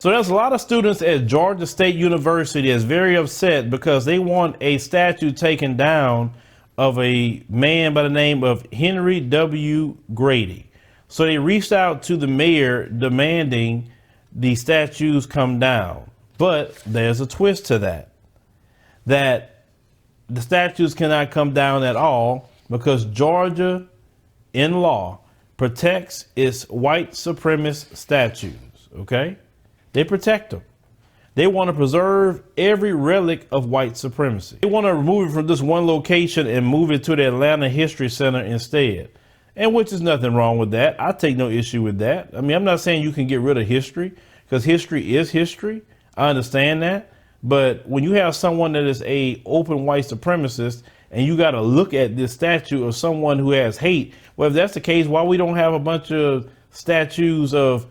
So there's a lot of students at Georgia State University that's very upset because they want a statue taken down of a man by the name of Henry W. Grady. So they reached out to the mayor demanding the statues come down. But there's a twist to that the statues cannot come down at all because Georgia, in law, protects its white supremacist statues, okay? They protect them. They want to preserve every relic of white supremacy. They want to remove it from this one location and move it to the Atlanta History Center instead. And which is nothing wrong with that. I take no issue with that. I mean, I'm not saying you can get rid of history because history is history. I understand that. But when you have someone that is a open white supremacist and you got to look at this statue of someone who has hate, well, if that's the case, why we don't have a bunch of statues of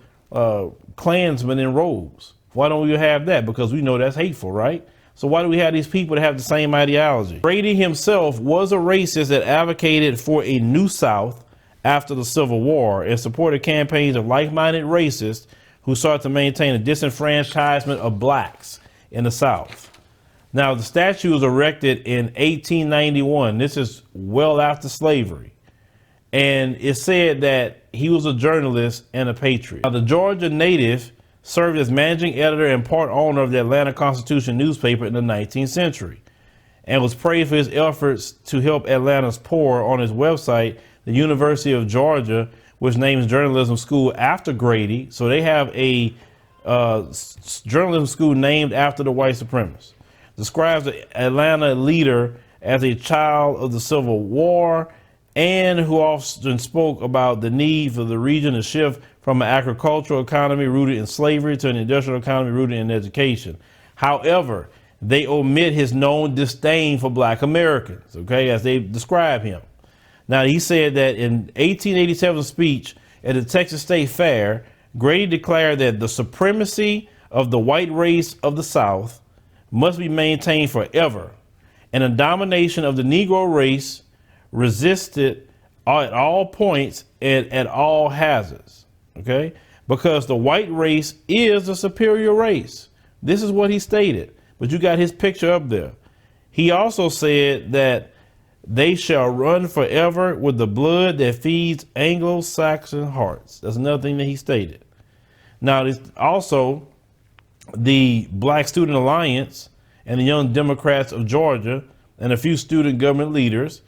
Klansmen in robes? Why don't we have that? Because we know that's hateful, right? So why do we have these people that have the same ideology? Grady himself was a racist that advocated for a new South after the Civil War and supported campaigns of like-minded racists who sought to maintain a disenfranchisement of blacks in the South. Now, the statue was erected in 1891. This is well after slavery. And it said that he was a journalist and a patriot. Now, the Georgia native served as managing editor and part owner of the Atlanta Constitution newspaper in the 19th century and was praised for his efforts to help Atlanta's poor. On his website, the University of Georgia, which names journalism school after Grady. So they have a journalism school named after the white supremacist. Describes the Atlanta leader as a child of the Civil War and who often spoke about the need for the region to shift from an agricultural economy rooted in slavery to an industrial economy rooted in education. However, they omit his known disdain for black Americans, okay, as they describe him. Now, he said that in 1887 speech at the Texas State Fair, Grady declared that the supremacy of the white race of the South must be maintained forever, and the domination of the Negro race resisted at all points and at all hazards, okay? Because the white race is the superior race. This is what he stated, but you got his picture up there. He also said that they shall run forever with the blood that feeds Anglo-Saxon hearts. That's another thing that he stated. Now, there's also the Black Student Alliance and the Young Democrats of Georgia and a few student government leaders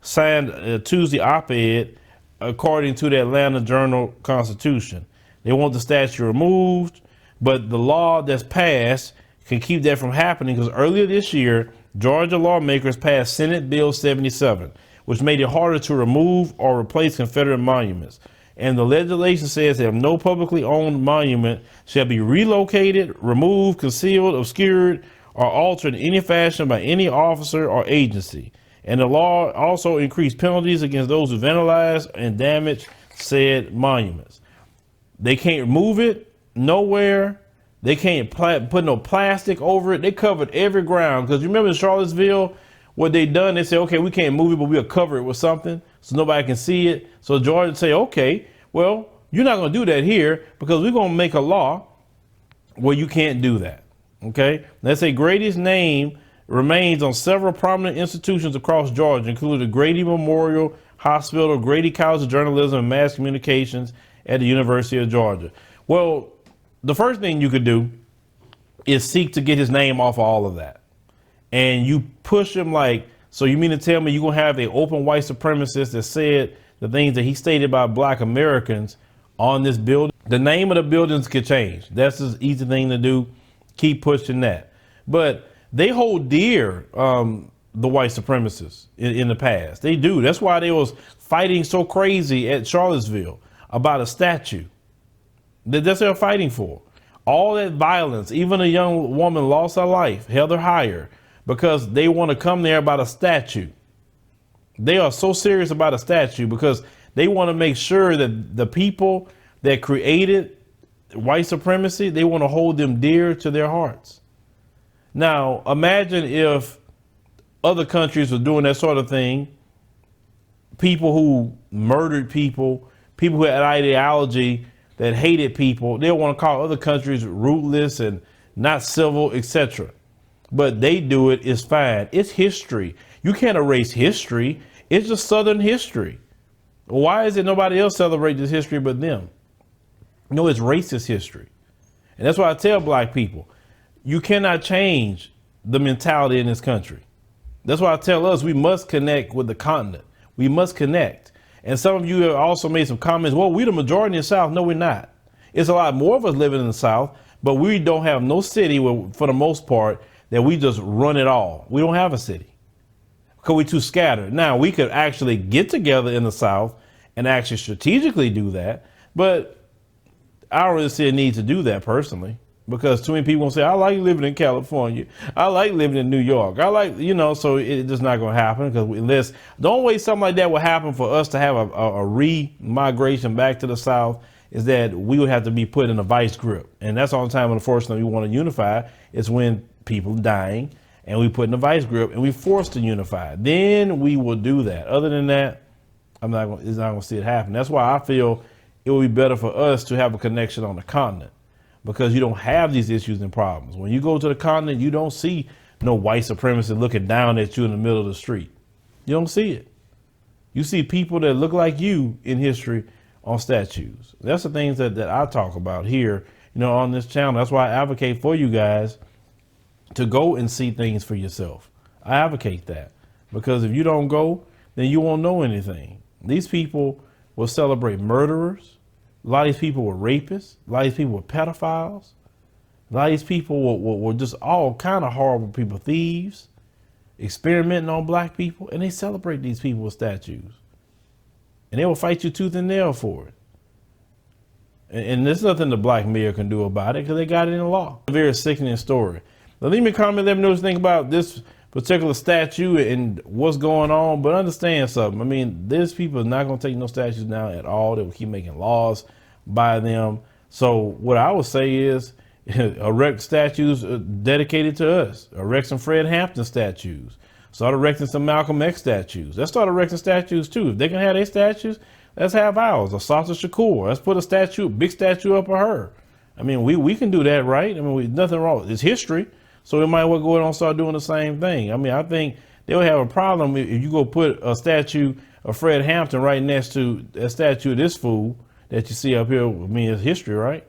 signed a Tuesday op-ed according to the Atlanta Journal-Constitution. They want the statue removed, but the law that's passed can keep that from happening because earlier this year, Georgia lawmakers passed Senate Bill 77, which made it harder to remove or replace Confederate monuments. And the legislation says that no publicly owned monument shall be relocated, removed, concealed, obscured, or altered in any fashion by any officer or agency. And the law also increased penalties against those who vandalize and damage said monuments. They can't move it nowhere. They can't put no plastic over it. They covered every ground. Because you remember in Charlottesville, what they done, they said, okay, we can't move it, but we'll cover it with something so nobody can see it. So Georgia say, okay, well, you're not going to do that here because we're going to make a law where you can't do that. Okay. Let's say Grady's name remains on several prominent institutions across Georgia, including the Grady Memorial Hospital, Grady College of Journalism and Mass Communications at the University of Georgia. Well, the first thing you could do is seek to get his name off of all of that. And you push him like, so you mean to tell me you're going to have an open white supremacist that said the things that he stated about black Americans on this building? The name of the buildings could change. That's an easy thing to do. Keep pushing that. But they hold dear the white supremacists in the past. They do. That's why they was fighting so crazy at Charlottesville about a statue. That's what they're fighting for. All that violence, even a young woman lost her life, held her higher because they want to come there about a statue. They are so serious about a statue because they want to make sure that the people that created white supremacy, they want to hold them dear to their hearts. Now, imagine if other countries were doing that sort of thing. People who murdered people, people who had ideology that hated people. They want to call other countries ruthless and not civil, etc. But they do it, it's fine. It's history. You can't erase history. It's just Southern history. Why is it nobody else celebrates this history but them? No, it's racist history. And that's why I tell black people, you cannot change the mentality in this country. That's why I tell us we must connect with the continent. We must connect. And some of you have also made some comments, well, we're the majority in the South. No, we're not. It's a lot more of us living in the South, but we don't have no city where, for the most part, that we just run it all. We don't have a city because we're too scattered. Now, we could actually get together in the South and actually strategically do that, but I don't really see a need to do that personally, because too many people say, I like living in California. I like living in New York. I like, so it's just not going to happen, because the only way something like that will happen for us to have a re-migration back to the South is that we would have to be put in a vice grip. And that's the only time, unfortunately, we want to unify is when people dying and we put in a vice grip and we forced to unify. Then we will do that. Other than that, it's not going to see it happen. That's why I feel it would be better for us to have a connection on the continent, because you don't have these issues and problems. When you go to the continent, you don't see no white supremacy looking down at you in the middle of the street. You don't see it. You see people that look like you in history on statues. That's the things that I talk about here, on this channel. That's why I advocate for you guys to go and see things for yourself. I advocate that, because if you don't go, then you won't know anything. These people will celebrate murderers. A lot of these people were rapists. A lot of these people were pedophiles. A lot of these people were just all kind of horrible people, thieves, experimenting on black people, and they celebrate these people with statues. And they will fight you tooth and nail for it. And there's nothing the black mayor can do about it, because they got it in the law. A very sickening story. Now, leave me a comment, let me know what you think about this particular statue and what's going on. But understand something. I mean, these people are not going to take no statues down at all. They will keep making laws by them. So what I would say is erect statues dedicated to us. Erect some Fred Hampton statues. Start erecting some Malcolm X statues. Let's start erecting statues too. If they can have their statues, let's have ours. Or Sasha Shakur. Let's put a big statue up of her. I mean, we can do that, right? I mean, nothing wrong. It's history. So we might well go ahead and start doing the same thing. I mean, I think they'll have a problem if you go put a statue of Fred Hampton right next to a statue of this fool that you see up here. I mean, it's history, right?